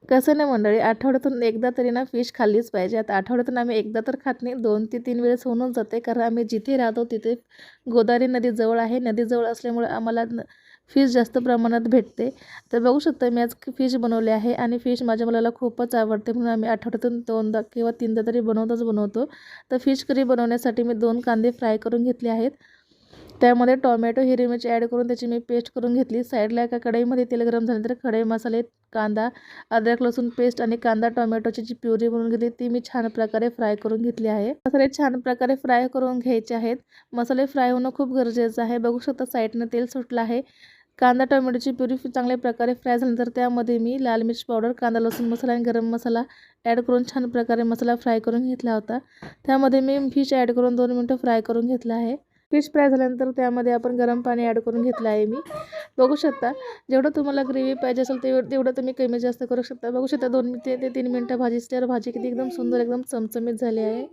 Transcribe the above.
कसं नाही मंडळी, आठवड्यातून एकदा तरी ना फिश खाल्लीच पाहिजे. आता आठवड्यातून आम्ही एकदा तर खात नाही, 2 ते 3 वेळेस होऊनच जाते. कारण आम्ही जिथे राहतो तिथे गोदावरी नदी जवळ आहे. नदी जवळ असल्यामुळे आम्हाला फिश जास्त प्रमाणात भेटते. तर बघू शकता मी आज फिश बनवले आहे आणि फिश माझ्या मुलाला खूपच आवडते, म्हणून आम्ही आठवड्यातून 2दा किंवा 3दा तरी बनवतो. तर फिश करी बनवण्यासाठी मी 2 कांदे फ्राय करून घेतले आहेत. त्यामध्ये टोमॅटो, हिरवी मिरची ॲड करून त्याची मी पेस्ट करून घेतली. साईडला एका कढईमध्ये तेल गरम झाल्यानंतर खडे मसाले, कांदा, अद्रक लसूण पेस्ट आणि कांदा टोमॅटोची जी प्युरी बनवून घेतली ती मी छान प्रकारे फ्राय करून घेतली आहे. मसाले छान प्रकारे फ्राय करून घ्यायचे आहेत. मसाले फ्राय होणं खूप गरजेचं आहे. बघू शकता साईडनं तेल सुटलं आहे. कांदा टोमॅटोची प्युरी चांगल्या प्रकारे फ्राय झाल्यानंतर त्यामध्ये मी लाल मिर्च पावडर, कांदा लसूण मसाला आणि गरम मसाला ॲड करून छान प्रकारे मसाला फ्राय करून घेतला होता. त्यामध्ये मी फिश ॲड करून 2 मिनिटं फ्राय करून घेतलं आहे. फिश फ्राय झाल्यानंतर त्यामध्ये आपण गरम पाणी ॲड करून घेतलं आहे मी. बघू शकता जेवढं तुम्हाला ग्रेव्ही पाहिजे असेल तेवढं तुम्ही कमी जास्त करू शकता. बघू शकता 2 ते 3 मिनिटं भाजी किती एकदम सुंदर एकदम चमचमीत झाली आहे.